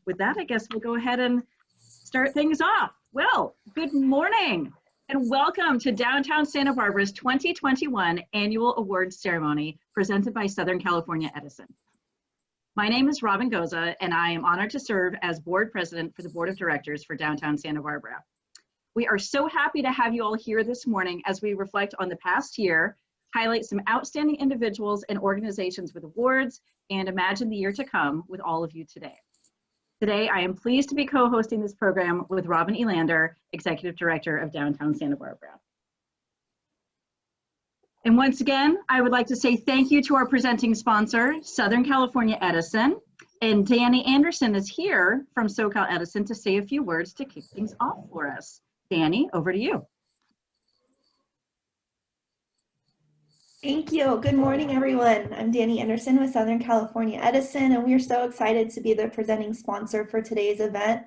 with that, I guess we'll go ahead and start things off. Well, good morning and welcome to Downtown Santa Barbara's 2021 Annual Awards Ceremony presented by Southern California Edison. My name is Robin Goza and I am honored to serve as Board President for the Board of Directors for Downtown Santa Barbara. We are so happy to have you all here this morning as we reflect on the past year, highlight some outstanding individuals and organizations with awards, and imagine the year to come with all of you today. Today, I am pleased to be co-hosting this program with Robin ELANDE, Executive Director of Downtown Santa Barbara. And once again, I would like to say thank you to our presenting sponsor, Southern California Edison, and Danny Anderson is here from SoCal Edison to say a few words to kick things off for us. Danny, over to you. Thank you. Good morning, everyone. I'm Danny Anderson with Southern California Edison, and we are so excited to be the presenting sponsor for today's event,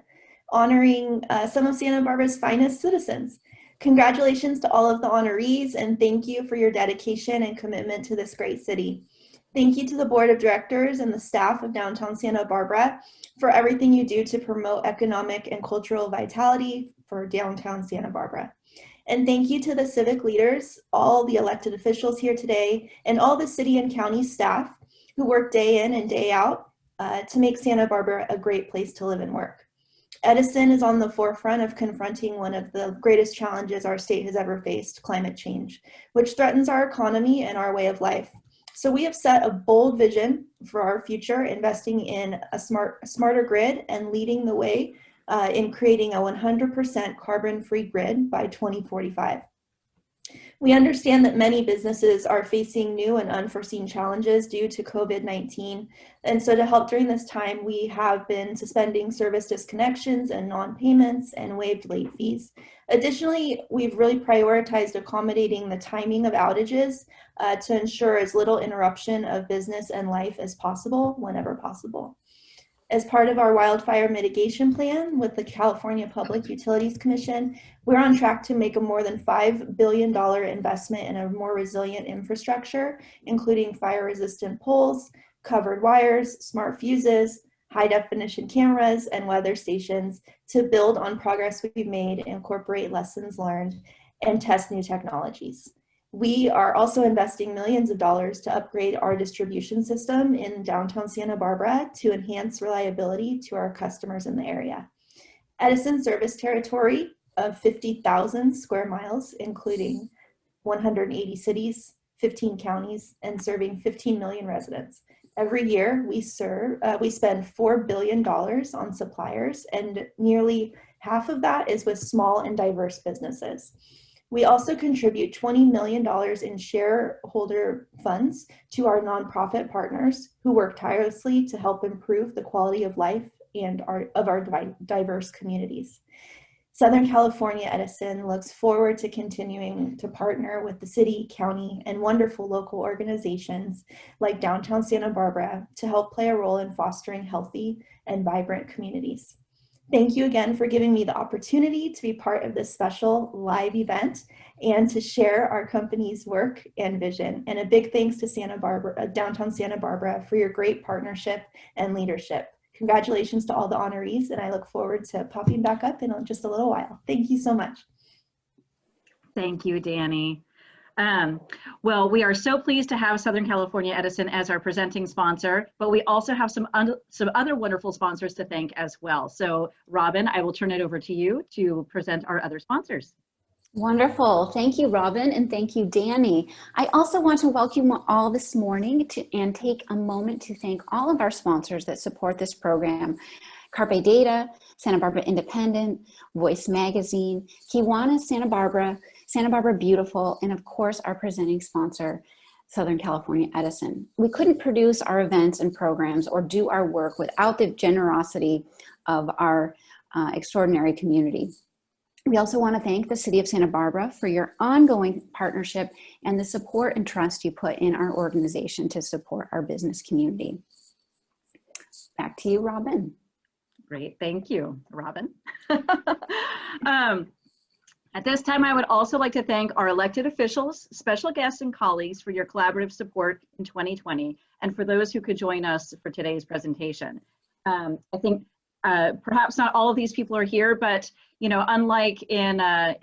honoring some of Santa Barbara's finest citizens. Congratulations to all of the honorees, and thank you for your dedication and commitment to this great city. Thank you to the Board of Directors and the staff of Downtown Santa Barbara for everything you do to promote economic and cultural vitality for Downtown Santa Barbara. And thank you to the civic leaders, all the elected officials here today, and all the city and county staff who work day in and day out to make Santa Barbara a great place to live and work. Edison is on the forefront of confronting one of the greatest challenges our state has ever faced, climate change, which threatens our economy and our way of life. So we have set a bold vision for our future, investing in a smarter grid and leading the way in creating a 100% carbon-free grid by 2045. We understand that many businesses are facing new and unforeseen challenges due to COVID-19. And so to help during this time, we have been suspending service disconnections and non-payments and waived late fees. Additionally, we've really prioritized accommodating the timing of outages to ensure as little interruption of business and life as possible, whenever possible. As part of our wildfire mitigation plan with the California Public Utilities Commission, we're on track to make a more than $5 billion investment in a more resilient infrastructure, including fire-resistant poles, covered wires, smart fuses, high-definition cameras, and weather stations to build on progress we've made, incorporate lessons learned, and test new technologies. We are also investing millions of dollars to upgrade our distribution system in downtown Santa Barbara to enhance reliability to our customers in the area. Edison's service territory of 50,000 square miles, including 180 cities, 15 counties, and serving 15 million residents. Every year we spend $4 billion on suppliers, and nearly half of that is with small and diverse businesses. We also contribute $20 million in shareholder funds to our nonprofit partners who work tirelessly to help improve the quality of life and of our diverse communities. Southern California Edison looks forward to continuing to partner with the city, county, and wonderful local organizations like Downtown Santa Barbara to help play a role in fostering healthy and vibrant communities. Thank you again for giving me the opportunity to be part of this special live event and to share our company's work and vision. And a big thanks to Downtown Santa Barbara for your great partnership and leadership. Congratulations to all the honorees, and I look forward to popping back up in just a little while. Thank you so much. Thank you, Danny. Well, we are so pleased to have Southern California Edison as our presenting sponsor, but we also have some other wonderful sponsors to thank as well. So Robin, I will turn it over to you to present our other sponsors. Wonderful. Thank you, Robin, and thank you, Danny. I also want to welcome you all this morning and take a moment to thank all of our sponsors that support this program. Carpe Data, Santa Barbara Independent, Voice Magazine, Kiwanis Santa Barbara Beautiful, and of course our presenting sponsor, Southern California Edison. We couldn't produce our events and programs or do our work without the generosity of our extraordinary community. We also want to thank the City of Santa Barbara for your ongoing partnership and the support and trust you put in our organization to support our business community. Back to you, Robin. Great, thank you, Robin. At this time, I would also like to thank our elected officials, special guests, and colleagues for your collaborative support in 2020, and for those who could join us for today's presentation. I think Perhaps not all of these people are here, but you know, unlike in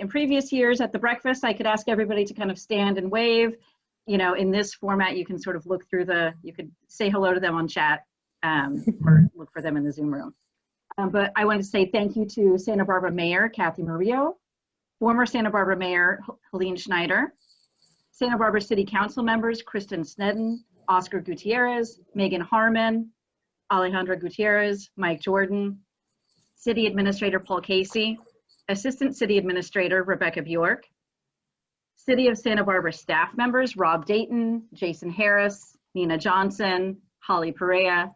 previous years at the breakfast, I could ask everybody to kind of stand and wave. You know, in this format, you can sort of look through you could say hello to them on chat or look for them in the Zoom room. But I wanted to say thank you to Santa Barbara Mayor Kathy Murillo, former Santa Barbara Mayor Helene Schneider, Santa Barbara City Council members Kristen Sneddon, Oscar Gutierrez, Megan Harmon, Alejandra Gutierrez, Mike Jordan, City Administrator Paul Casey, Assistant City Administrator Rebecca Bjork, City of Santa Barbara staff members Rob Dayton, Jason Harris, Nina Johnson, Holly Perea,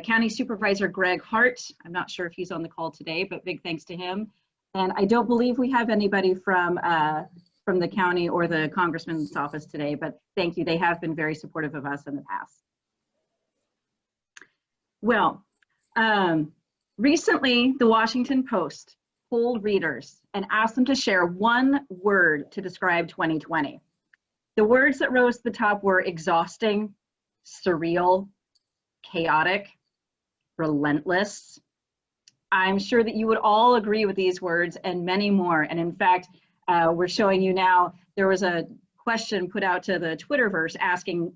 County Supervisor Greg Hart. I'm not sure if he's on the call today, but big thanks to him. And I don't believe we have anybody from the county or the Congressman's office today, but thank you. They have been very supportive of us in the past. Well, recently the Washington Post polled readers and asked them to share one word to describe 2020. The words that rose to the top were exhausting, surreal, chaotic, relentless. I'm sure that you would all agree with these words and many more. And in fact, we're showing you now, there was a question put out to the Twitterverse asking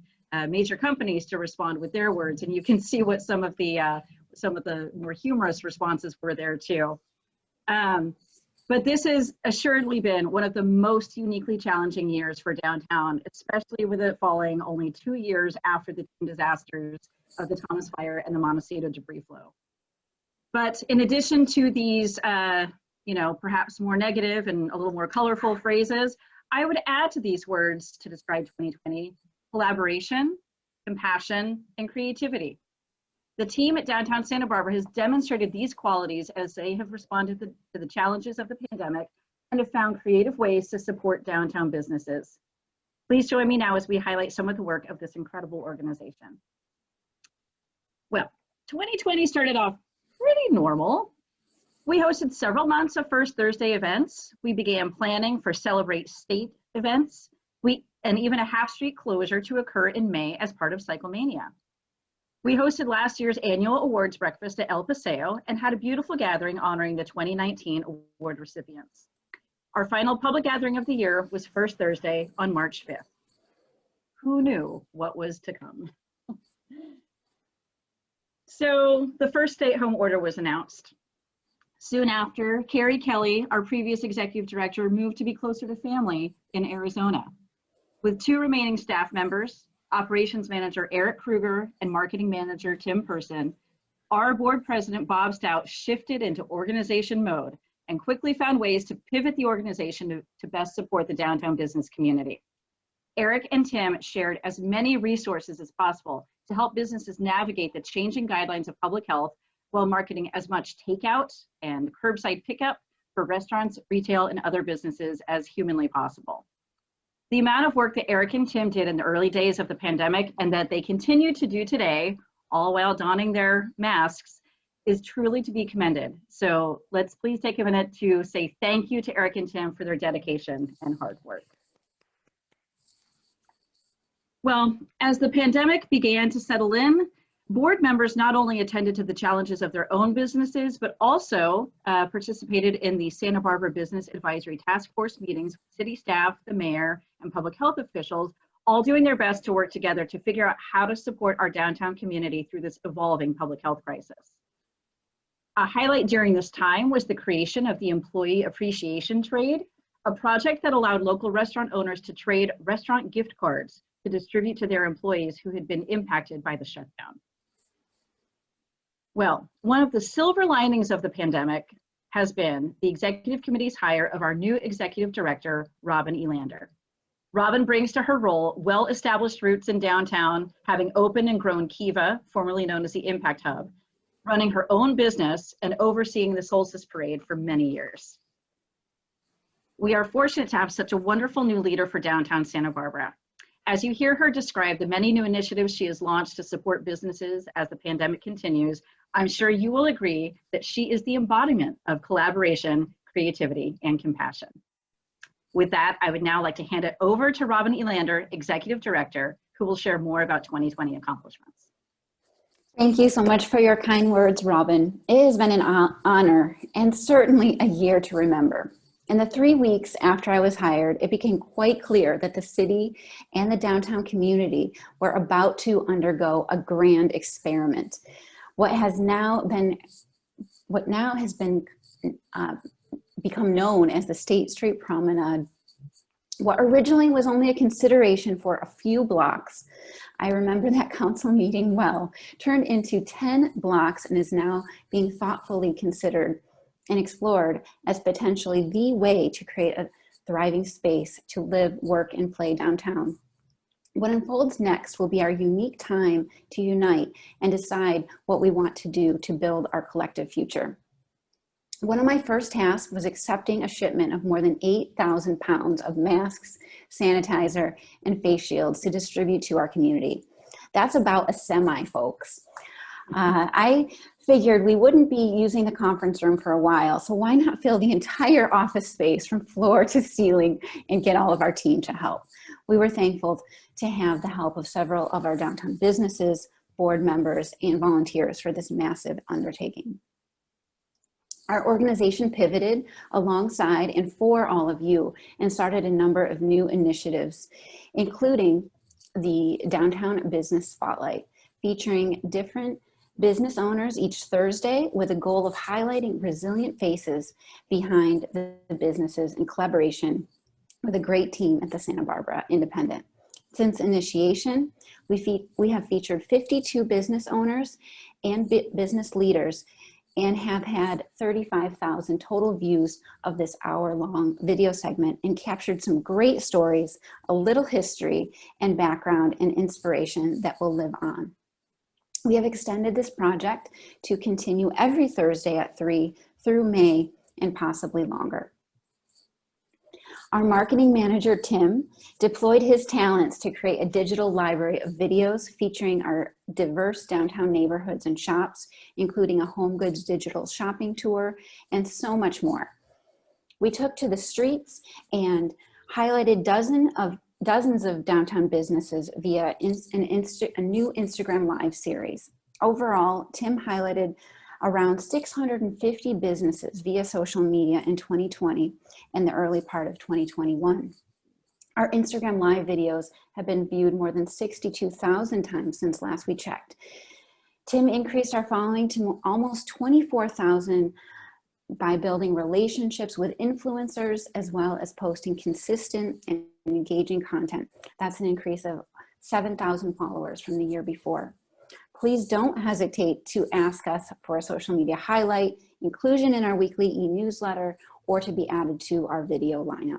major companies to respond with their words, and you can see what some of the more humorous responses were there too. But this has assuredly been one of the most uniquely challenging years for downtown, especially with it falling only 2 years after the disasters of the Thomas Fire and the Montecito debris flow. But in addition to these, you know, perhaps more negative and a little more colorful phrases, I would add to these words to describe 2020, collaboration, compassion, and creativity. The team at Downtown Santa Barbara has demonstrated these qualities as they have responded to the challenges of the pandemic and have found creative ways to support downtown businesses. Please join me now as we highlight some of the work of this incredible organization. Well, 2020 started off pretty normal. We hosted several months of First Thursday events. We began planning for Celebrate State events, and even a half-street closure to occur in May as part of Cyclemania. We hosted last year's annual awards breakfast at El Paseo and had a beautiful gathering honoring the 2019 award recipients. Our final public gathering of the year was First Thursday on March 5th. Who knew what was to come? So the first stay-at-home order was announced. Soon after, Carrie Kelly, our previous executive director, moved to be closer to family in Arizona. With 2 remaining staff members, operations manager Eric Kruger and marketing manager Tim Person, our board president Bob Stout shifted into organization mode and quickly found ways to pivot the organization to best support the downtown business community. Eric and Tim shared as many resources as possible to help businesses navigate the changing guidelines of public health while marketing as much takeout and curbside pickup for restaurants, retail, and other businesses as humanly possible. The amount of work that Eric and Tim did in the early days of the pandemic and that they continue to do today, all while donning their masks, is truly to be commended. So let's please take a minute to say thank you to Eric and Tim for their dedication and hard work. Well, as the pandemic began to settle in, board members not only attended to the challenges of their own businesses, but also participated in the Santa Barbara Business Advisory Task Force meetings with city staff, the mayor, and public health officials, all doing their best to work together to figure out how to support our downtown community through this evolving public health crisis. A highlight during this time was the creation of the Employee Appreciation Trade, a project that allowed local restaurant owners to trade restaurant gift cards to distribute to their employees who had been impacted by the shutdown. Well, one of the silver linings of the pandemic has been the executive committee's hire of our new executive director, Robin ELANDE. Robin brings to her role well-established roots in downtown, having opened and grown Kiva, formerly known as the Impact Hub, running her own business and overseeing the Solstice Parade for many years. We are fortunate to have such a wonderful new leader for downtown Santa Barbara. As you hear her describe the many new initiatives she has launched to support businesses as the pandemic continues, I'm sure you will agree that she is the embodiment of collaboration, creativity, and compassion. With that, I would now like to hand it over to Robin ELANDE, Executive Director, who will share more about 2020 accomplishments. Thank you so much for your kind words, Robin. It has been an honor and certainly a year to remember. In the 3 weeks after I was hired, it became quite clear that the city and the downtown community were about to undergo a grand experiment. What now has become known as the State Street Promenade. What originally was only a consideration for a few blocks, I remember that council meeting well, turned into 10 blocks and is now being thoughtfully considered and explored as potentially the way to create a thriving space to live, work, and play downtown. What unfolds next will be our unique time to unite and decide what we want to do to build our collective future. One of my first tasks was accepting a shipment of more than 8,000 pounds of masks, sanitizer, and face shields to distribute to our community. That's about a semi, folks. I figured we wouldn't be using the conference room for a while, so why not fill the entire office space from floor to ceiling and get all of our team to help? We were thankful to have the help of several of our downtown businesses, board members, and volunteers for this massive undertaking. Our organization pivoted alongside and for all of you and started a number of new initiatives, including the Downtown Business Spotlight, featuring different business owners each Thursday with a goal of highlighting resilient faces behind the businesses in collaboration with a great team at the Santa Barbara Independent. Since initiation, we have featured 52 business owners and business leaders and have had 35,000 total views of this hour-long video segment and captured some great stories, a little history and background and inspiration that will live on. We have extended this project to continue every Thursday at 3 through May and possibly longer. Our marketing manager, Tim, deployed his talents to create a digital library of videos featuring our diverse downtown neighborhoods and shops, including a home goods digital shopping tour, and so much more. We took to the streets and highlighted dozens of downtown businesses via a new Instagram Live series. Overall, Tim highlighted around 650 businesses via social media in 2020 and the early part of 2021. Our Instagram Live videos have been viewed more than 62,000 times since last we checked. Tim increased our following to almost 24,000 by building relationships with influencers as well as posting consistent and engaging content. That's an increase of 7,000 followers from the year before. Please don't hesitate to ask us for a social media highlight, inclusion in our weekly e-newsletter, or to be added to our video lineup.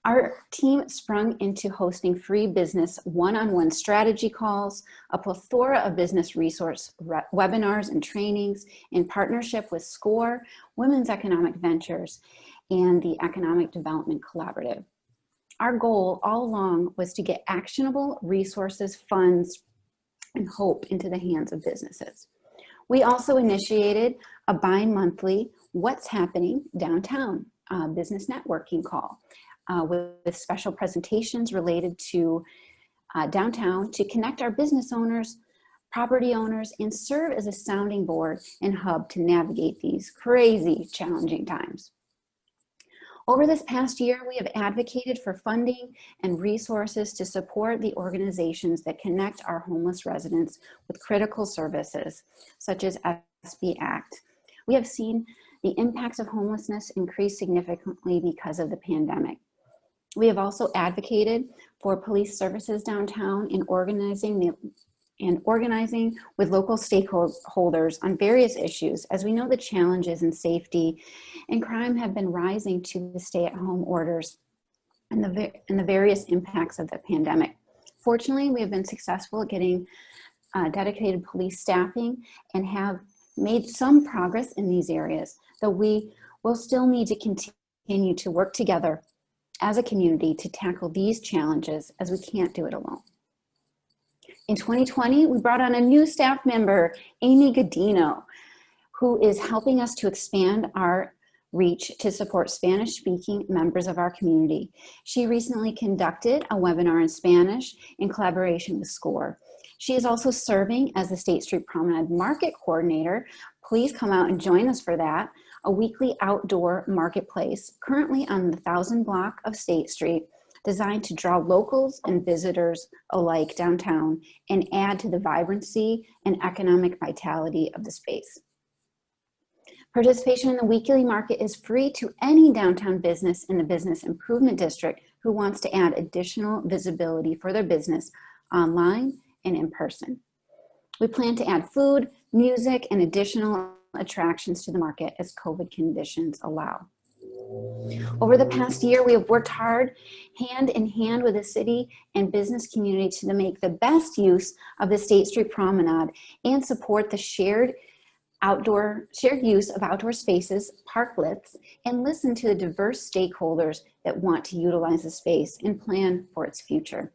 Our team sprung into hosting free business one-on-one strategy calls, a plethora of business resource webinars and trainings in partnership with SCORE, Women's Economic Ventures, and the Economic Development Collaborative. Our goal all along was to get actionable resources, funds, and hope into the hands of businesses. We also initiated a bi-monthly What's Happening Downtown business networking call with special presentations related to downtown to connect our business owners, property owners, and serve as a sounding board and hub to navigate these crazy, challenging times. Over this past year, we have advocated for funding and resources to support the organizations that connect our homeless residents with critical services, such as SB Act. We have seen the impacts of homelessness increase significantly because of the pandemic. We have also advocated for police services downtown in organizing with local stakeholders on various issues, as we know the challenges in safety and crime have been rising to the stay-at-home orders and the various impacts of the pandemic. Fortunately, we have been successful at getting dedicated police staffing and have made some progress in these areas, though we will still need to continue to work together as a community to tackle these challenges, as we can't do it alone. In 2020, we brought on a new staff member, Amy GUDINO, who is helping us to expand our reach to support Spanish-speaking members of our community. She recently conducted a webinar in Spanish in collaboration with SCORE, She is also serving as the State Street Promenade Market Coordinator. Please come out and join us for that, a weekly outdoor marketplace currently on the 1000 block of State Street, designed to draw locals and visitors alike downtown and add to the vibrancy and economic vitality of the space. Participation in the weekly market is free to any downtown business in the Business Improvement District who wants to add additional visibility for their business online and in person. We plan to add food, music, and additional attractions to the market as COVID conditions allow. Over the past year, we have worked hard, hand in hand with the city and business community to make the best use of the State Street Promenade and support the shared use of outdoor spaces, parklets, and listen to the diverse stakeholders that want to utilize the space and plan for its future.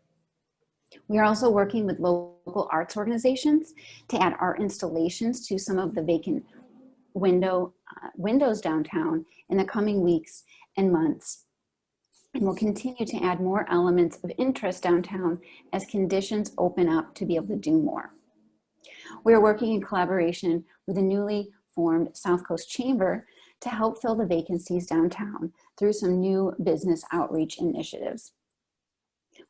We are also working with local arts organizations to add art installations to some of the vacant windows downtown in the coming weeks and months. And we'll continue to add more elements of interest downtown as conditions open up to be able to do more. We are working in collaboration with the newly formed South Coast Chamber to help fill the vacancies downtown through some new business outreach initiatives.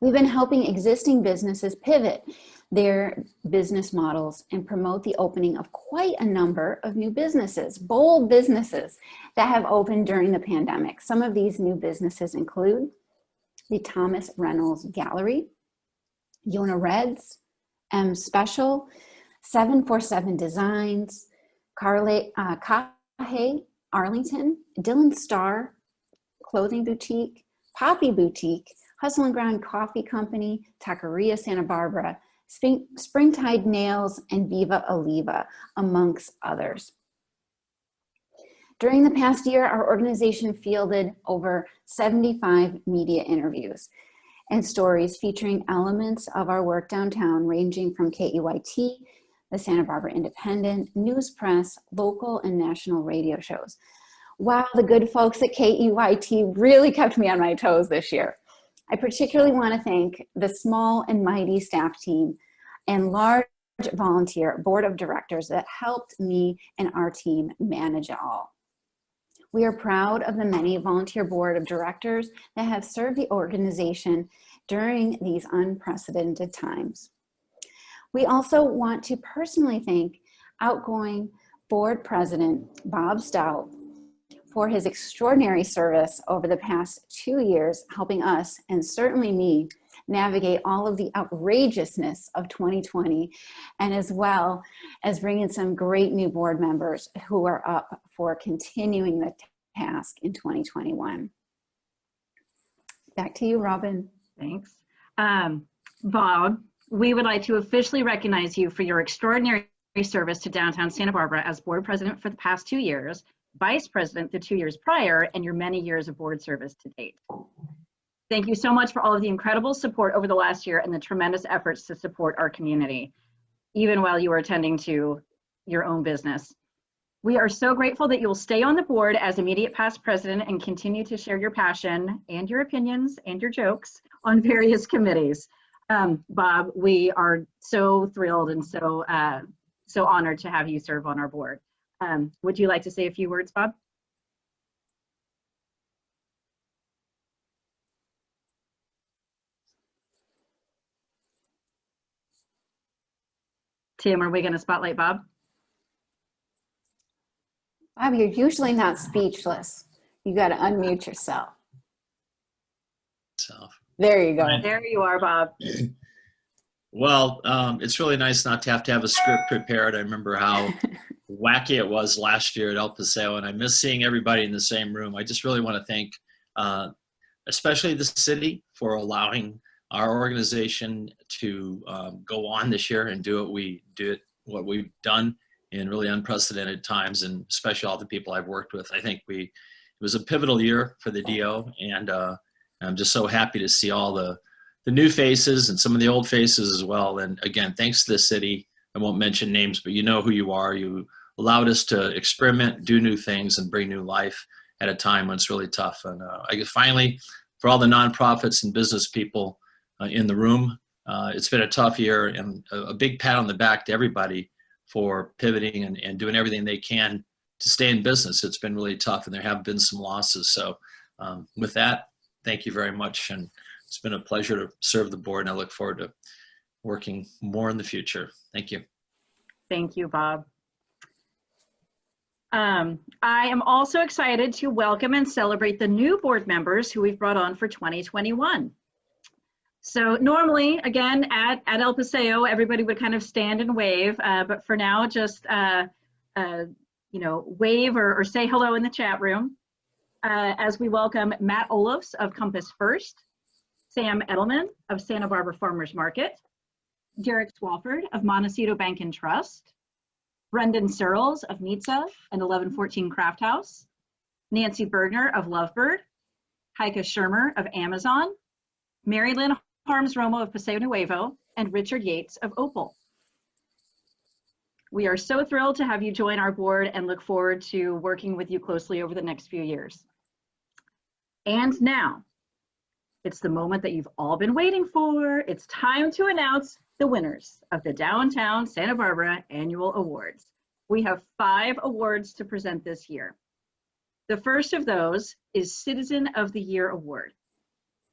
We've been helping existing businesses pivot their business models and promote the opening of quite a number of new businesses, bold businesses that have opened during the pandemic. Some of these new businesses include the Thomas Reynolds Gallery, Yona Reds, M Special, 747 Designs, Kahe Arlington, Dylan Starr Clothing Boutique, Poppy Boutique, Hustle and Grind Coffee Company, Taqueria Santa Barbara, Springtide Nails, and Viva Oliva, amongst others. During the past year, our organization fielded over 75 media interviews and stories featuring elements of our work downtown, ranging from KEYT, the Santa Barbara Independent, News Press, local and national radio shows. Wow, the good folks at KEYT really kept me on my toes this year. I particularly want to thank the small and mighty staff team and large volunteer board of directors that helped me and our team manage it all. We are proud of the many volunteer board of directors that have served the organization during these unprecedented times. We also want to personally thank outgoing board president Bob Stout for his extraordinary service over the past 2 years, helping us, and certainly me, navigate all of the outrageousness of 2020, and as well as bringing some great new board members who are up for continuing the task in 2021. Back to you, Robin. Thanks. Bob, we would like to officially recognize you for your extraordinary service to downtown Santa Barbara as board president for the past 2 years, vice president the 2 years prior, and your many years of board service to date. Thank you so much for all of the incredible support over the last year and the tremendous efforts to support our community, even while you were attending to your own business. We are so grateful that you will stay on the board as immediate past president and continue to share your passion and your opinions and your jokes on various committees. Bob, we are so thrilled and so honored to have you serve on our board. Would you like to say a few words, Bob? Tim, are we going to spotlight Bob? Bob, you're usually not speechless. You got to unmute yourself. There you go. Right. There you are, Bob. Well, it's really nice not to have a script prepared. I remember how wacky it was last year at El Paseo, and I miss seeing everybody in the same room. I just really want to thank especially the city for allowing our organization to go on this year and do what we've done in really unprecedented times, and especially all the people I've worked with. I think it was a pivotal year for the DO, and I'm just so happy to see all the new faces and some of the old faces as well. And again, thanks to the city. I won't mention names, but you know who you are. You allowed us to experiment, do new things, and bring new life at a time when it's really tough. And I guess finally, for all the nonprofits and business people in the room, it's been a tough year, and a big pat on the back to everybody for pivoting and doing everything they can to stay in business. It's been really tough, and there have been some losses. So with that, thank you very much. And it's been a pleasure to serve the board, and I look forward to working more in the future. Thank you. Thank you, Bob. I am also excited to welcome and celebrate the new board members who we've brought on for 2021. So normally, again, at El Paseo, everybody would kind of stand and wave, but for now, just wave or say hello in the chat room as we welcome Matt Olofs of Compass First, Sam Edelman of Santa Barbara Farmers Market, Derek Swafford of Montecito Bank and Trust, Brendan Searles of Nitsa and 1114 Craft House, Nancy Bergner of Lovebird, Heike Shermer of Amazon, Mary Lynn Harms Romo of Paseo Nuevo, and Richard Yates of Opal. We are so thrilled to have you join our board and look forward to working with you closely over the next few years. And now, it's the moment that you've all been waiting for. It's time to announce the winners of the Downtown Santa Barbara Annual Awards. We have 5 awards to present this year. The first of those is Citizen of the Year Award.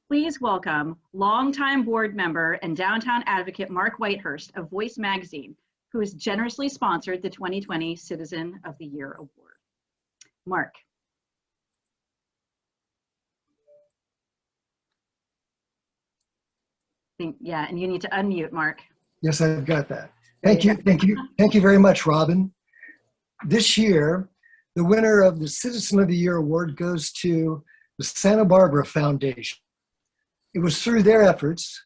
Please welcome longtime board member and downtown advocate Mark Whitehurst of Voice Magazine, who has generously sponsored the 2020 Citizen of the Year Award. Mark. Yeah, and you need to unmute, Mark. Yes, I've got that. Thank you very much, Robin. This year, the winner of the Citizen of the Year Award goes to the Santa Barbara Foundation. It was through their efforts,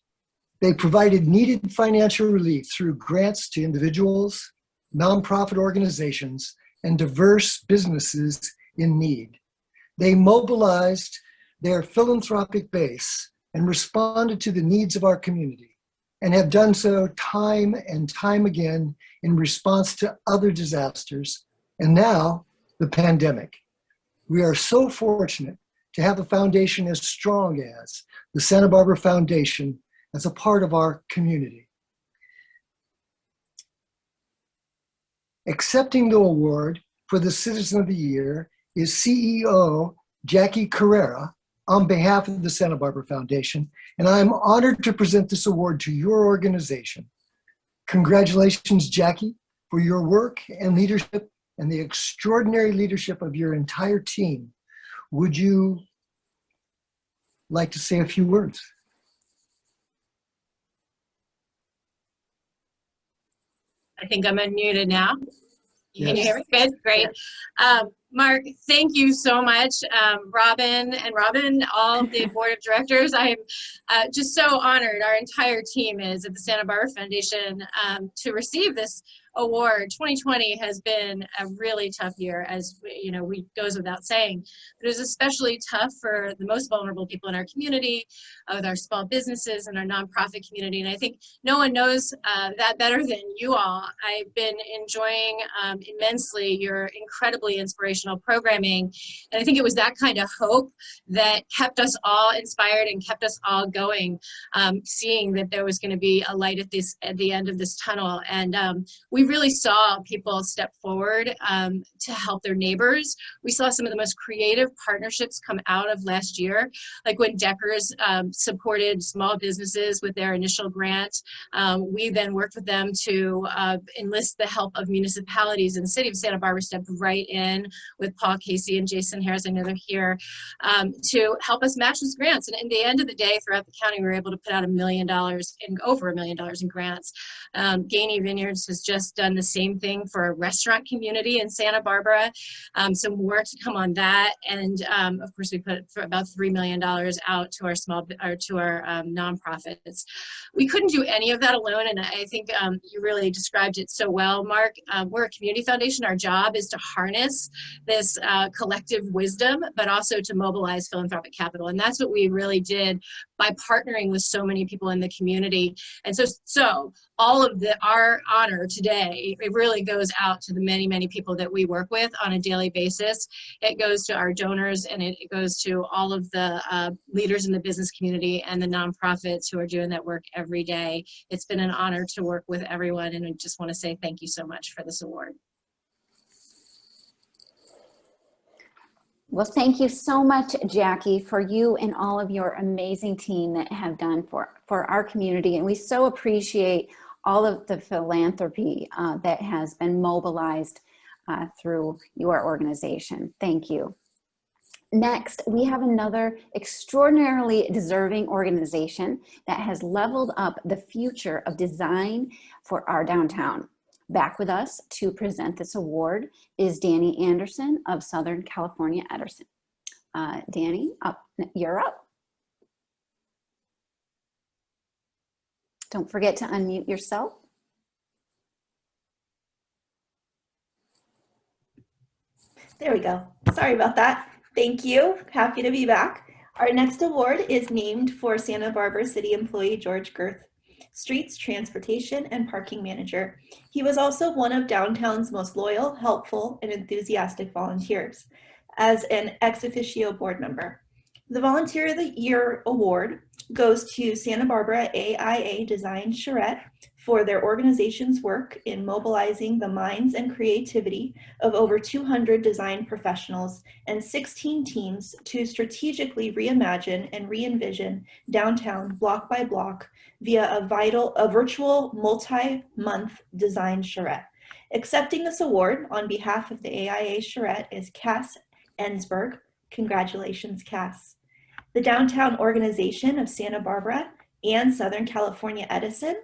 they provided needed financial relief through grants to individuals, nonprofit organizations, and diverse businesses in need. They mobilized their philanthropic base and responded to the needs of our community, and have done so time and time again in response to other disasters, and now the pandemic. We are so fortunate to have a foundation as strong as the Santa Barbara Foundation as a part of our community. Accepting the award for the Citizen of the Year is CEO Jackie Carrera on behalf of the Santa Barbara Foundation, and I'm honored to present this award to your organization. Congratulations, Jackie, for your work and leadership and the extraordinary leadership of your entire team. Would you like to say a few words? I think I'm unmuted now. Can you hear me? Yes. Good, great. Mark, thank you so much. Robin, all of the board of directors. I'm just so honored. Our entire team is at the Santa Barbara Foundation to receive this award. 2020 has been a really tough year, as goes without saying. But it was especially tough for the most vulnerable people in our community, with our small businesses and our nonprofit community. And I think no one knows that better than you all. I've been enjoying immensely your incredibly inspirational programming. And I think it was that kind of hope that kept us all inspired and kept us all going, seeing that there was going to be a light at the end of this tunnel. And we really saw people step forward to help their neighbors. We saw some of the most creative partnerships come out of last year, like when Deckers supported small businesses with their initial grant. We then worked with them to enlist the help of municipalities, and the city of Santa Barbara stepped right in with Paul Casey and Jason Harris, I know they're here, to help us match those grants. And at the end of the day, throughout the county, we were able to put out over $1 million in grants. Gainey Vineyards has just done the same thing for a restaurant community in Santa Barbara. Some more to come on that. And of course, we put for about $3 million out to our nonprofits. We couldn't do any of that alone. And I think you really described it so well, Mark. We're a community foundation. Our job is to harness this collective wisdom, but also to mobilize philanthropic capital. And that's what we really did by partnering with so many people in the community. And so all of our honor today, it really goes out to the many, many people that we work with on a daily basis. It goes to our donors, and it goes to all of the leaders in the business community and the nonprofits who are doing that work every day. It's been an honor to work with everyone, and I just want to say thank you so much for this award. Well, thank you so much, Jackie, for you and all of your amazing team that have done for our community. And we so appreciate all of the philanthropy that has been mobilized through your organization. Thank you. Next, we have another extraordinarily deserving organization that has leveled up the future of design for our downtown. Back with us to present this award is Danny Anderson of Southern California Edison. Danny, you're up. Don't forget to unmute yourself. There we go. Sorry about that. Thank you. Happy to be back. Our next award is named for Santa Barbara City employee George GERTH, Streets, Transportation, and Parking Manager. He was also one of downtown's most loyal, helpful, and enthusiastic volunteers as an ex officio board member. The Volunteer of the Year award goes to Santa Barbara AIA Design Charrette for their organization's work in mobilizing the minds and creativity of over 200 design professionals and 16 teams to strategically reimagine and re-envision downtown block by block via a virtual multi-month design charrette. Accepting this award on behalf of the AIA Charrette is Cass Ensberg. Congratulations, Cass. The Downtown Organization of Santa Barbara and Southern California Edison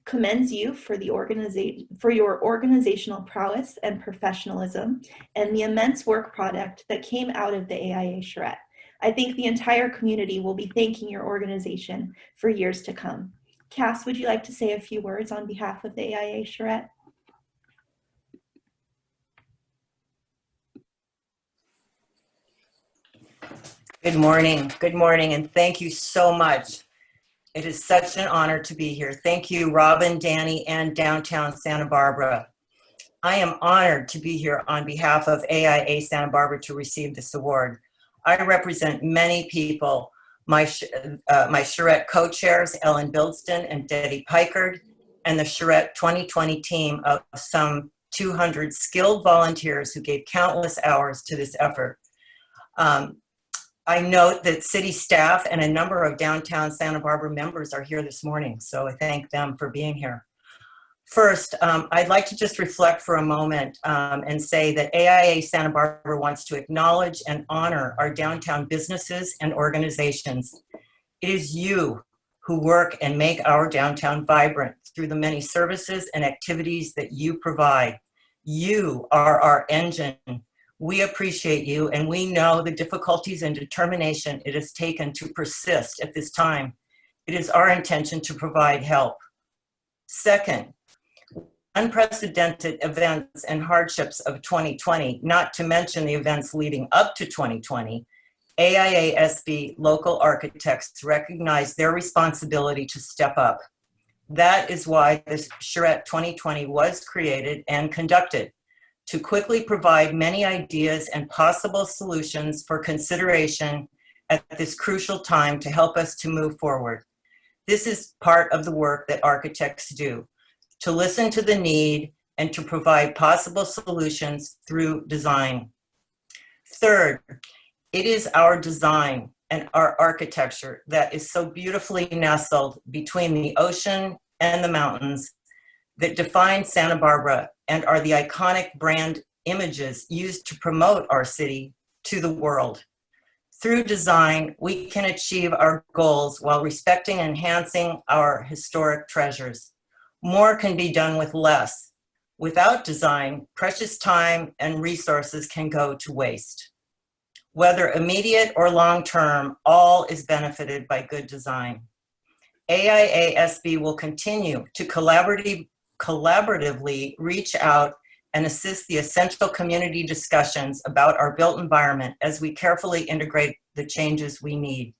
commends you for your organizational prowess and professionalism and the immense work product that came out of the AIA Charrette. I think the entire community will be thanking your organization for years to come. Cass, would you like to say a few words on behalf of the AIA Charrette? Good morning, and thank you so much. It is such an honor to be here. Thank you, Robin, Danny, and Downtown Santa Barbara. I am honored to be here on behalf of AIA Santa Barbara to receive this award. I represent many people, my Charrette co-chairs, Ellen Bilston and Debbie Pikard, and the Charrette 2020 team of some 200 skilled volunteers who gave countless hours to this effort. I note that city staff and a number of downtown Santa Barbara members are here this morning, so I thank them for being here. First, I'd like to just reflect for a moment and say that AIA Santa Barbara wants to acknowledge and honor our downtown businesses and organizations. It is you who work and make our downtown vibrant through the many services and activities that you provide. You are our engine. We appreciate you, and we know the difficulties and determination it has taken to persist at this time. It is our intention to provide help. Second, unprecedented events and hardships of 2020, not to mention the events leading up to 2020, AIA-SB local architects recognize their responsibility to step up. That is why this Charrette 2020 was created and conducted, to quickly provide many ideas and possible solutions for consideration at this crucial time to help us to move forward. This is part of the work that architects do, to listen to the need and to provide possible solutions through design. Third, it is our design and our architecture that is so beautifully nestled between the ocean and the mountains that define Santa Barbara and are the iconic brand images used to promote our city to the world. Through design, we can achieve our goals while respecting and enhancing our historic treasures. More can be done with less. Without design, precious time and resources can go to waste. Whether immediate or long-term, all is benefited by good design. AIA-SB will continue to collaboratively reach out and assist the essential community discussions about our built environment as we carefully integrate the changes we need.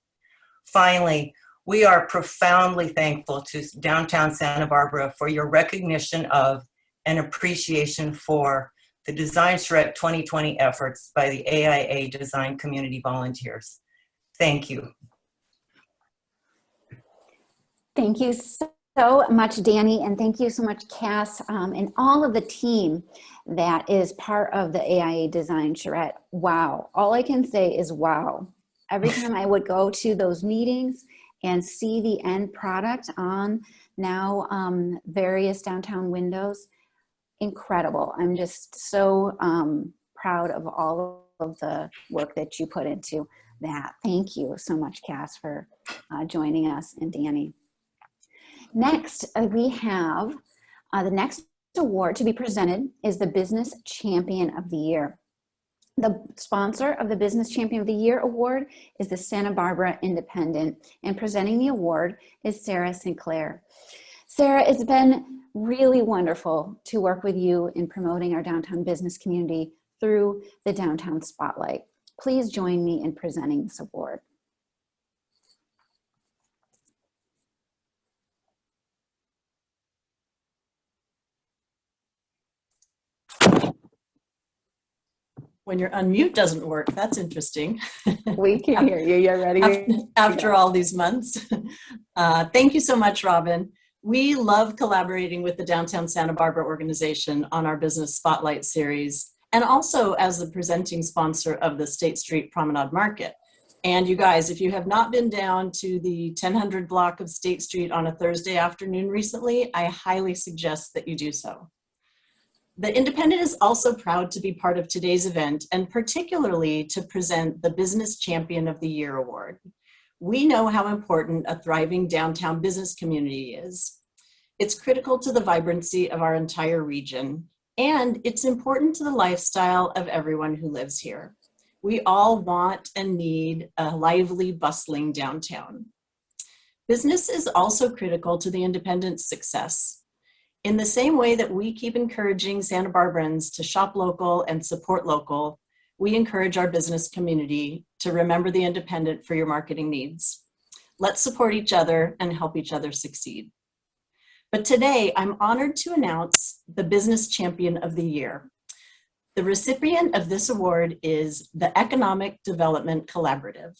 Finally, We are profoundly thankful to Downtown Santa Barbara for your recognition of and appreciation for the Design Charrette 2020 efforts by the AIA Design Community Volunteers. Thank you. Thank you so much, Danny, and thank you so much, Cass, and all of the team that is part of the AIA Design Charrette. Wow. All I can say is wow. Every time I would go to those meetings and see the end product on now various downtown windows, incredible. I'm just so proud of all of the work that you put into that. Thank you so much, Cass, for joining us, and Danny. Next, we have the next award to be presented is the Business Champion of the Year. The sponsor of the Business Champion of the Year award is the Santa Barbara Independent, and presenting the award is Sarah Sinclair. Sarah, it's been really wonderful to work with you in promoting our downtown business community through the Downtown Spotlight. Please join me in presenting this award. When your unmute doesn't work, that's interesting. We can hear you. You're ready. After all these months. Thank you so much, Robin. We love collaborating with the Downtown Santa Barbara organization on our Business Spotlight series, and also as the presenting sponsor of the State Street Promenade Market. And you guys, if you have not been down to the 1000 block of State Street on a Thursday afternoon recently, I highly suggest that you do so. The Independent is also proud to be part of today's event, and particularly to present the Business Champion of the Year award. We know how important a thriving downtown business community is. It's critical to the vibrancy of our entire region, and it's important to the lifestyle of everyone who lives here. We all want and need a lively, bustling downtown. Business is also critical to the Independent's success. In the same way that we keep encouraging Santa Barbarans to shop local and support local, we encourage our business community to remember the Independent for your marketing needs. Let's support each other and help each other succeed. But today, I'm honored to announce the Business Champion of the Year. The recipient of this award is the Economic Development Collaborative.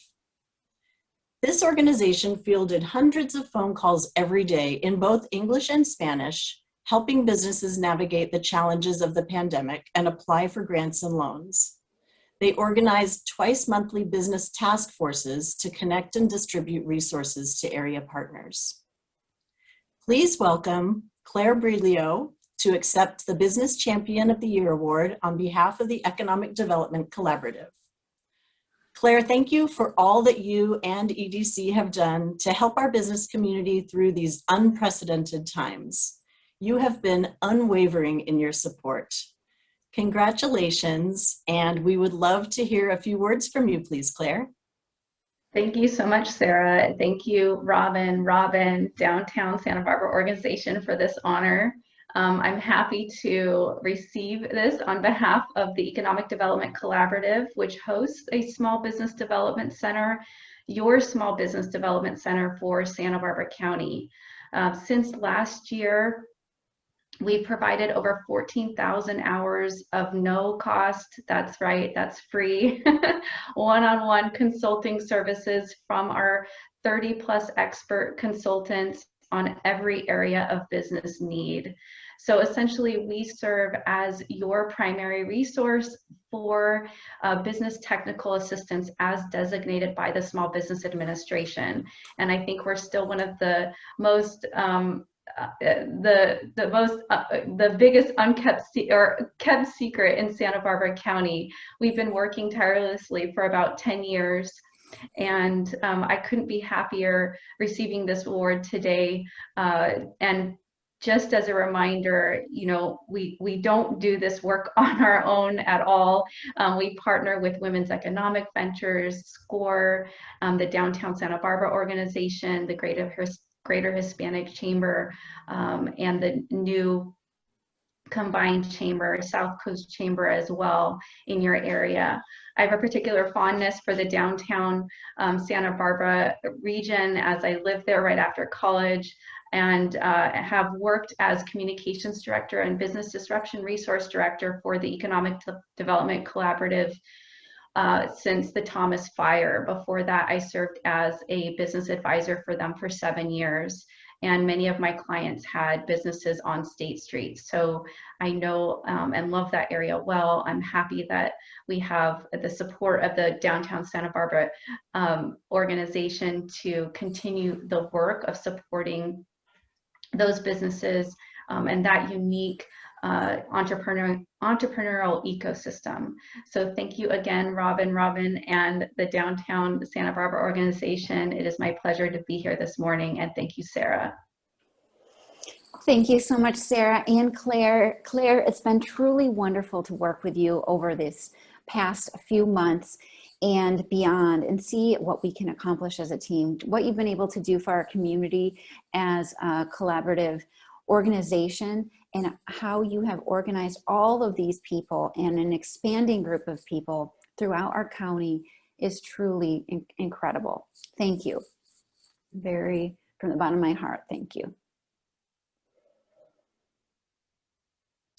This organization fielded hundreds of phone calls every day in both English and Spanish, helping businesses navigate the challenges of the pandemic and apply for grants and loans. They organized twice-monthly business task forces to connect and distribute resources to area partners. Please welcome Claire Brilio to accept the Business Champion of the Year award on behalf of the Economic Development Collaborative. Claire, thank you for all that you and EDC have done to help our business community through these unprecedented times. You have been unwavering in your support. Congratulations, and we would love to hear a few words from you, please, Claire. Thank you so much, Sarah. Thank you, Robin, Downtown Santa Barbara organization for this honor. I'm happy to receive this on behalf of the Economic Development Collaborative, which hosts a small business development center, your small business development center for Santa Barbara County. Since last year, we provided over 14,000 hours of no cost, that's right, that's free, one-on-one consulting services from our 30+ expert consultants on every area of business need. So essentially, we serve as your primary resource for business technical assistance as designated by the Small Business Administration. And I think we're still one of the most the biggest unkept kept secret in Santa Barbara County. We've been working tirelessly for about 10 years, and I couldn't be happier receiving this award today. And just as a reminder, you know, we don't do this work on our own at all. We partner with Women's Economic Ventures, SCORE, the Downtown Santa Barbara organization, the Greater Hispanic Chamber, and the new combined chamber, South Coast Chamber as well in your area. I have a particular fondness for the downtown Santa Barbara region, as I lived there right after college, and have worked as communications director and business disruption resource director for the Economic Development Collaborative since the Thomas Fire. Before that, I served as a business advisor for them for 7 years. And many of my clients had businesses on State Street. So I know and love that area well. I'm happy that we have the support of the Downtown Santa Barbara organization to continue the work of supporting those businesses and that unique entrepreneurial ecosystem. So thank you again, Robin, and the Downtown Santa Barbara organization. It is my pleasure to be here this morning, and thank you, Sarah. Thank you so much, Sarah and Claire. Claire, it's been truly wonderful to work with you over this past few months and beyond, and see what we can accomplish as a team, what you've been able to do for our community as a collaborative organization, and how you have organized all of these people and an expanding group of people throughout our county is truly incredible. Thank you. Very, from the bottom of my heart, thank you.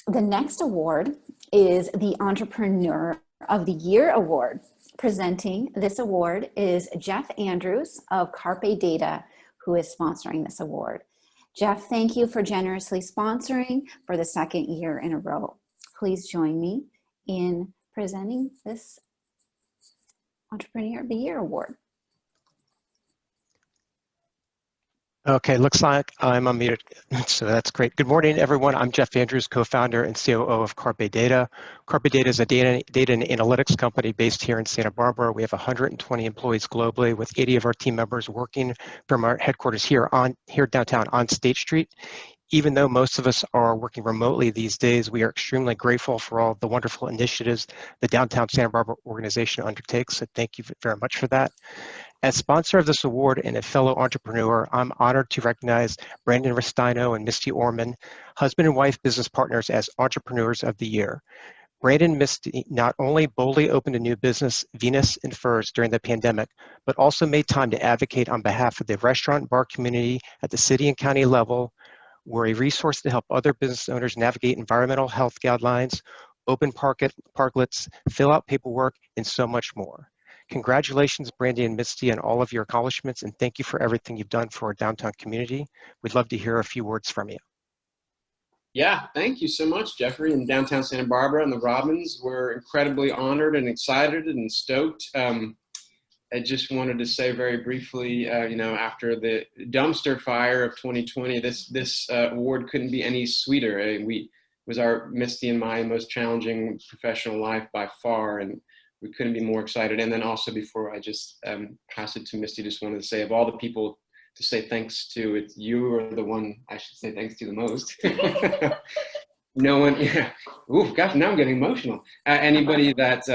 The next award is the Entrepreneur of the Year Award. Presenting this award is Jeff Andrews of Carpe Data, who is sponsoring this award. Jeff, thank you for generously sponsoring for the 2nd year in a row. Please join me in presenting this Entrepreneur of the Year Award. Okay, looks like I'm unmuted, so that's great. Good morning, everyone. I'm Jeff Andrews, co-founder and COO of Carpe Data. Carpe Data is a data and analytics company based here in Santa Barbara. We have 120 employees globally, with 80 of our team members working from our headquarters here downtown on State Street. Even though most of us are working remotely these days, we are extremely grateful for all the wonderful initiatives the Downtown Santa Barbara organization undertakes, so thank you very much for that. As sponsor of this award and a fellow entrepreneur, I'm honored to recognize Brandon Restino and Misty Orman, husband and wife business partners, as Entrepreneurs of the Year. Brandon and Misty not only boldly opened a new business, Venus and Furs, during the pandemic, but also made time to advocate on behalf of the restaurant and bar community at the city and county level, were a resource to help other business owners navigate environmental health guidelines, open parklets, fill out paperwork, and so much more. Congratulations, Brandy and Misty, on all of your accomplishments, and thank you for everything you've done for our downtown community. We'd love to hear a few words from you. Yeah, thank you so much, Jeffrey, and Downtown Santa Barbara and the Robins. We're incredibly honored and excited and stoked. I just wanted to say very briefly, after the dumpster fire of 2020, this award couldn't be any sweeter. It was Misty and my most challenging professional life by far, and we couldn't be more excited. And then also, before I just pass it to Misty, just wanted to say, of all the people to say thanks to, you are the one I should say thanks to the most. No one, yeah. Ooh, gosh, now I'm getting emotional. Anybody that's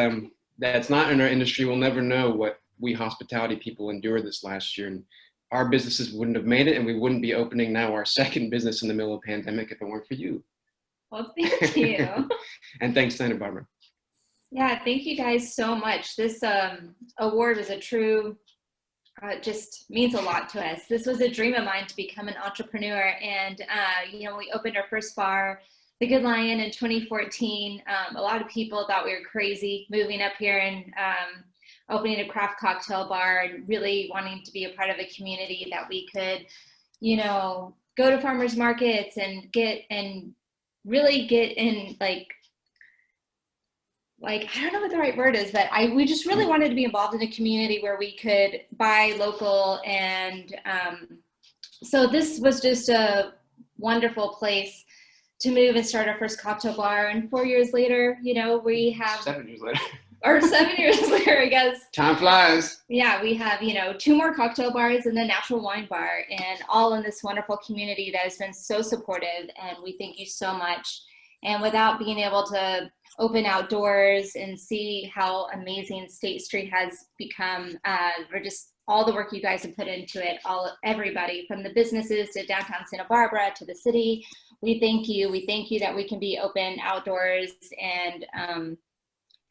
not in our industry will never know what we hospitality people endured this last year. And our businesses wouldn't have made it, and we wouldn't be opening now our 2nd business in the middle of a pandemic if it weren't for you. Well, thank you. And thanks, Santa Barbara. Yeah, thank you guys so much. This award is a true, just means a lot to us. This was a dream of mine to become an entrepreneur. And, we opened our first bar, the Good Lion, in 2014. A lot of people thought we were crazy moving up here and opening a craft cocktail bar and really wanting to be a part of a community that we could, go to farmers markets and really get in, I don't know what the right word is, but we just really wanted to be involved in a community where we could buy local. And so this was just a wonderful place to move and start our first cocktail bar. And 4 years later, we have 7 years later. Or 7 years later, I guess. Time flies. Yeah, we have, 2 more cocktail bars and the natural wine bar, and all in this wonderful community that has been so supportive. And we thank you so much. And without being able to open outdoors and see how amazing State Street has become, or just all the work you guys have put into it, everybody from the businesses to downtown Santa Barbara to the city, we thank you. We thank you that we can be open outdoors, and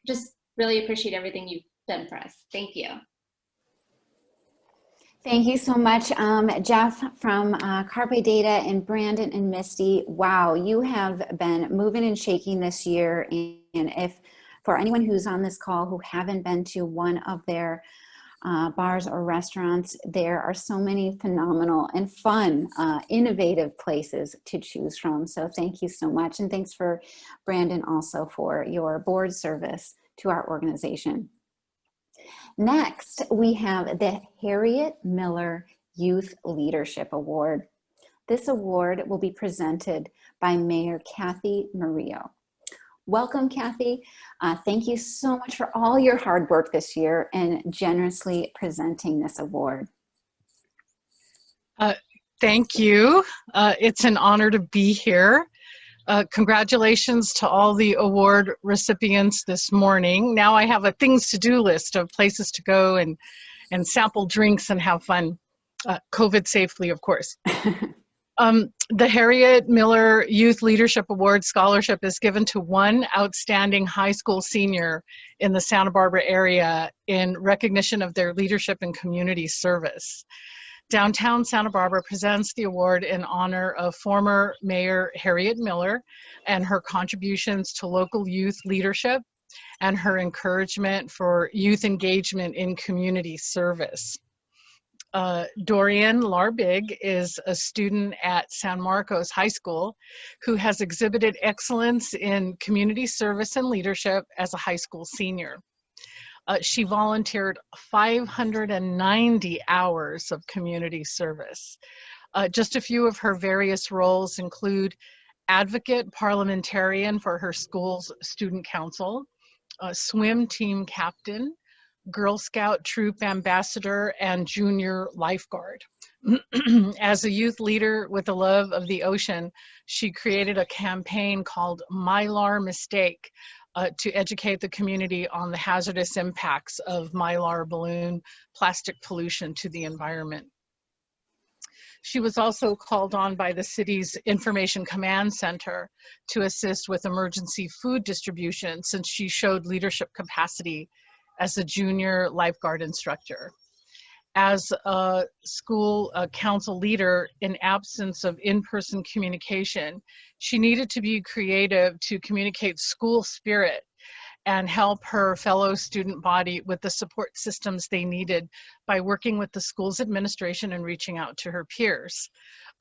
just really appreciate everything you've done for us. Thank you. Thank you so much, Jeff from Carpe Data, and Brandon and Misty. Wow, you have been moving and shaking this year. And if for anyone who's on this call who haven't been to one of their bars or restaurants, there are so many phenomenal and fun, innovative places to choose from. So thank you so much. And thanks for Brandon also for your board service to our organization. Next, we have the Harriet Miller Youth Leadership Award. This award will be presented by Mayor Kathy Murillo. Welcome, Kathy. Thank you so much for all your hard work this year and generously presenting this award. Thank you. It's an honor to be here. Congratulations to all the award recipients this morning. Now I have a things to do list of places to go and sample drinks and have fun, COVID safely, of course. The Harriet Miller Youth Leadership Award Scholarship is given to one outstanding high school senior in the Santa Barbara area in recognition of their leadership and community service. Downtown Santa Barbara presents the award in honor of former Mayor Harriet Miller and her contributions to local youth leadership and her encouragement for youth engagement in community service. Dorian Larbig is a student at San Marcos High School who has exhibited excellence in community service and leadership as a high school senior. She volunteered 590 hours of community service. Just a few of her various roles include advocate parliamentarian for her school's student council, swim team captain, Girl Scout troop ambassador, and junior lifeguard. As a youth leader with a love of the ocean, she created a campaign called Mylar Mistake to educate the community on the hazardous impacts of mylar balloon plastic pollution to the environment. She was also called on by the city's Information Command Center to assist with emergency food distribution since she showed leadership capacity as a junior lifeguard instructor. As a school council leader, in absence of in-person communication, she needed to be creative to communicate school spirit and help her fellow student body with the support systems they needed by working with the school's administration and reaching out to her peers.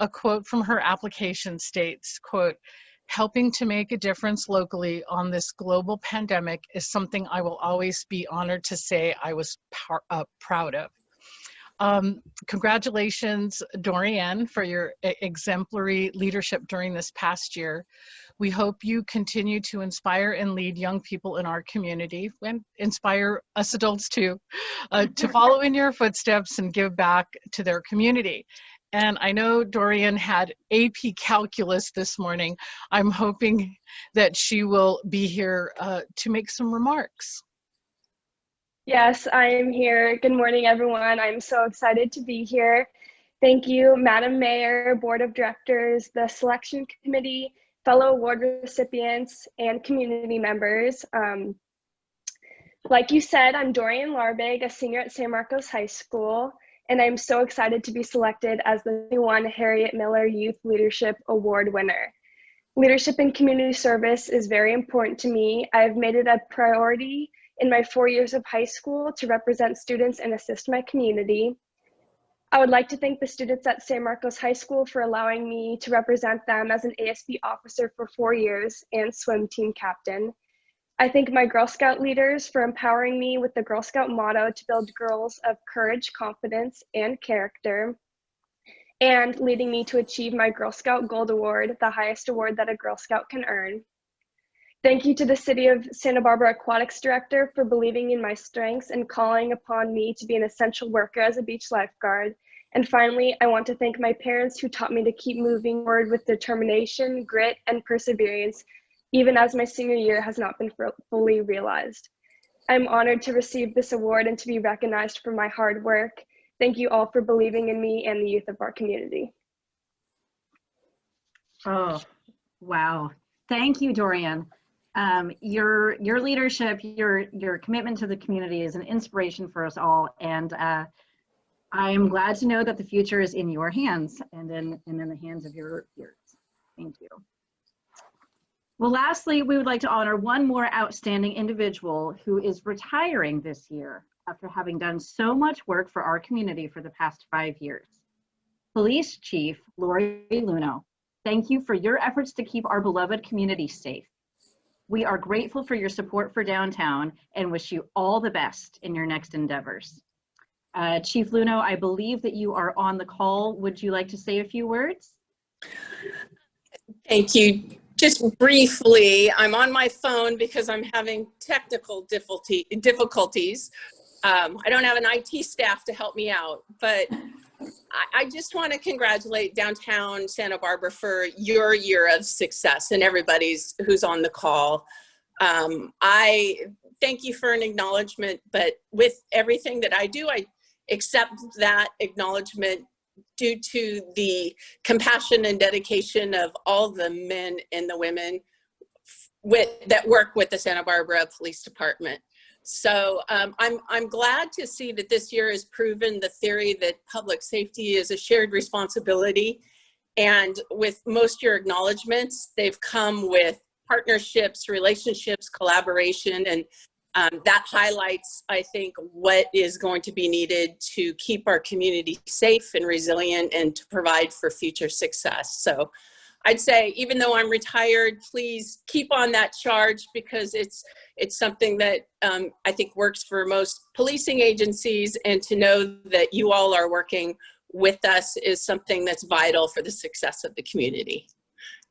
A quote from her application states, quote, "Helping to make a difference locally on this global pandemic is something I will always be honored to say I was proud of." Congratulations, Dorian, for your exemplary leadership during this past year. We hope you continue to inspire and lead young people in our community, and inspire us adults too, to follow in your footsteps and give back to their community. And I know Dorian had AP Calculus this morning. I'm hoping that she will be here to make some remarks. Yes, I am here. Good morning, everyone. I'm so excited to be here. Thank you, Madam Mayor, Board of Directors, the Selection Committee, fellow award recipients, and community members. Like you said, I'm Dorian Larbig, a senior at San Marcos High School, and I'm so excited to be selected as the 21 Harriet Miller Youth Leadership Award winner. Leadership and community service is very important to me. I've made it a priority in my 4 years of high school to represent students and assist my community. I would like to thank the students at San Marcos High School for allowing me to represent them as an ASB officer for 4 years and swim team captain. I thank my Girl Scout leaders for empowering me with the Girl Scout motto to build girls of courage, confidence, and character, and leading me to achieve my Girl Scout Gold Award, the highest award that a Girl Scout can earn. Thank you to the City of Santa Barbara Aquatics Director for believing in my strengths and calling upon me to be an essential worker as a beach lifeguard. And finally, I want to thank my parents who taught me to keep moving forward with determination, grit, and perseverance, even as my senior year has not been fully realized. I'm honored to receive this award and to be recognized for my hard work. Thank you all for believing in me and the youth of our community. Oh, Wow. Thank you, Dorian. Your leadership, your commitment to the community is an inspiration for us all. And I am glad to know that the future is in your hands and in the hands of your peers. Thank you. Well, lastly, we would like to honor one more outstanding individual who is retiring this year after having done so much work for our community for the past 5 years. Police Chief Lori Luno, thank you for your efforts to keep our beloved community safe. We are grateful for your support for downtown and wish you all the best in your next endeavors. Chief Luno, I believe that you are on the call. Would you like to say a few words? Thank you. Just briefly, I'm on my phone because I'm having technical difficulties. I don't have an IT staff to help me out, but I just want to congratulate Downtown Santa Barbara for your year of success and everybody's who's on the call. I thank you for an acknowledgement, but with everything that I do, I accept that acknowledgement due to the compassion and dedication of all the men and the women that work with the Santa Barbara Police Department. So I'm glad to see that this year has proven the theory that public safety is a shared responsibility. And with most of your acknowledgements, they've come with partnerships, relationships, collaboration, and that highlights, I think, what is going to be needed to keep our community safe and resilient and to provide for future success. So I'd say, even though I'm retired, please keep on that charge, because it's something that I think works for most policing agencies, and to know that you all are working with us is something that's vital for the success of the community.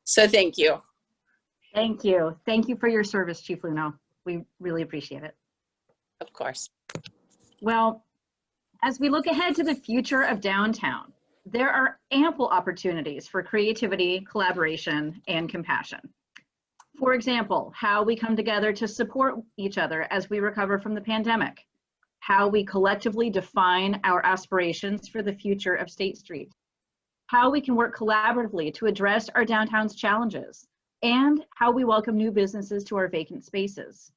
So thank you. Thank you. Thank you for your service, Chief Luno. We really appreciate it. Of course. Well, as we look ahead to the future of downtown, there are ample opportunities for creativity, collaboration, and compassion. For example, how we come together to support each other as we recover from the pandemic, how we collectively define our aspirations for the future of State Street, how we can work collaboratively to address our downtown's challenges, and how we welcome new businesses to our vacant spaces.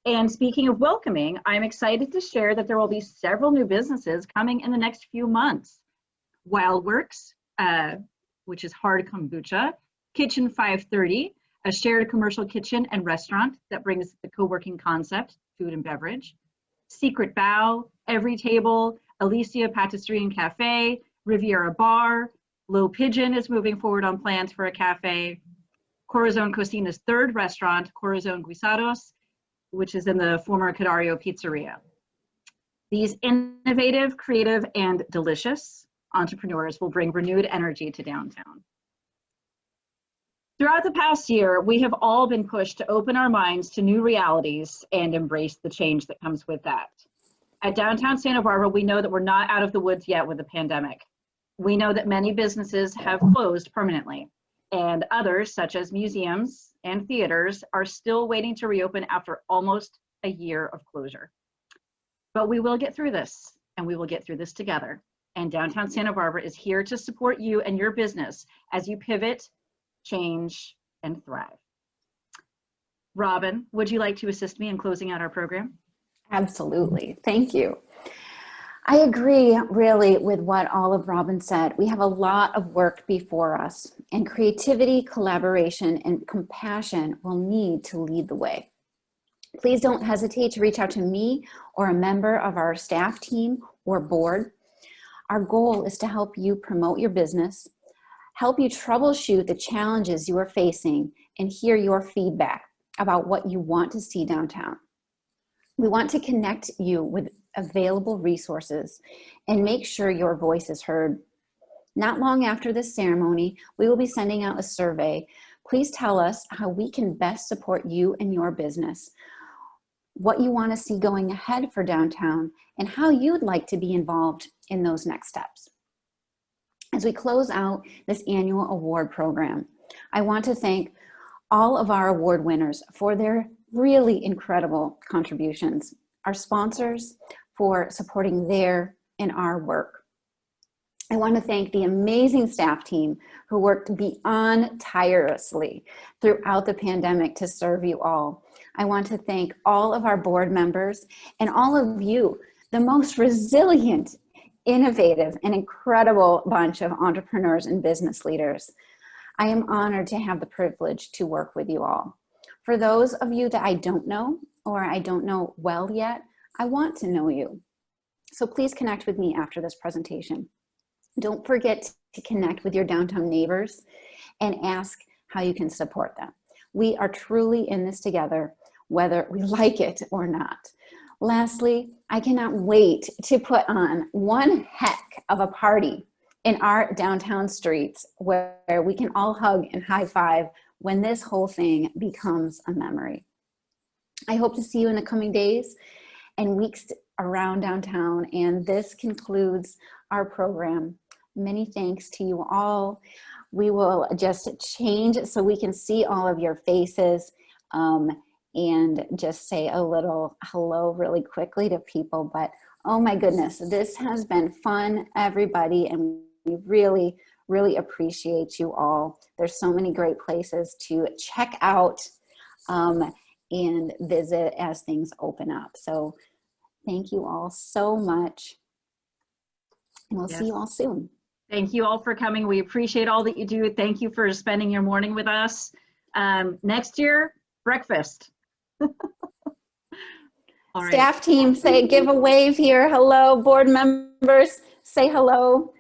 And speaking of welcoming, I'm excited to share that there will be several new businesses coming in the next few months. Wildworks, which is hard kombucha, Kitchen 530, a shared commercial kitchen and restaurant that brings the co-working concept, food and beverage, Secret Bow, Every Table, Alicia Patisserie and Cafe, Riviera Bar, Low Pigeon is moving forward on plans for a cafe, Corazon Cocina's third restaurant, Corazon Guisados, which is in the former Cadario Pizzeria. These innovative, creative, and delicious entrepreneurs will bring renewed energy to downtown. Throughout the past year, we have all been pushed to open our minds to new realities and embrace the change that comes with that. At Downtown Santa Barbara, we know that we're not out of the woods yet with the pandemic. We know that many businesses have closed permanently, and others, such as museums and theaters, are still waiting to reopen after almost a year of closure. But we will get through this, and we will get through this together. And Downtown Santa Barbara is here to support you and your business as you pivot, change, and thrive. Robin, would you like to assist me in closing out our program? Absolutely. Thank you. I agree really with what all of Robin said. We have a lot of work before us, and creativity, collaboration, and compassion will need to lead the way. Please don't hesitate to reach out to me or a member of our staff team or board. Our goal is to help you promote your business, help you troubleshoot the challenges you are facing, and hear your feedback about what you want to see downtown. We want to connect you with available resources and make sure your voice is heard. Not long after this ceremony, we will be sending out a survey. Please tell us how we can best support you and your business, what you want to see going ahead for downtown, and how you'd like to be involved in those next steps. As we close out this annual award program, I want to thank all of our award winners for their really incredible contributions, our sponsors for supporting their and our work, I want to thank the amazing staff team who worked beyond tirelessly throughout the pandemic to serve you all. I want to thank all of our board members and all of you, the most resilient, innovative, and incredible bunch of entrepreneurs and business leaders. I am honored to have the privilege to work with you all. For those of you that I don't know or I don't know well yet, I want to know you. So please connect with me after this presentation. Don't forget to connect with your downtown neighbors and ask how you can support them. We are truly in this together, whether we like it or not. Lastly, I cannot wait to put on one heck of a party in our downtown streets where we can all hug and high five when this whole thing becomes a memory. I hope to see you in the coming days and weeks around downtown, and this concludes our program. Many thanks to you all. We will just change so we can see all of your faces and just say a little hello really quickly to people. But oh my goodness, this has been fun, everybody, and we really, really appreciate you all. There's so many great places to check out and visit as things open up. So thank you all so much. And we'll see you all soon. Thank you all for coming. We appreciate all that you do. Thank you for spending your morning with us. Next year, breakfast. All right. Staff team, give a wave here. Hello, board members, say hello.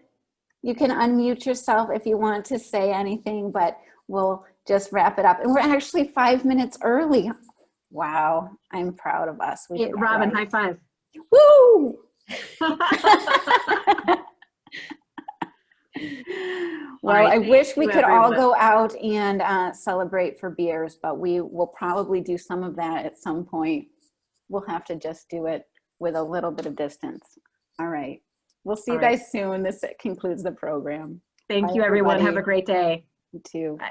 You can unmute yourself if you want to say anything, but we'll just wrap it up. And we're actually 5 minutes early. Wow, I'm proud of us. Hey, Robin, high five. Woo! Well, right, I wish we could all everyone. go out and celebrate for beers, but we will probably do some of that at some point. We'll have to just do it with a little bit of distance. All right. We'll see you guys soon. This concludes the program. Thank Bye, you, everyone. everybody. Have a great day. You too. Bye.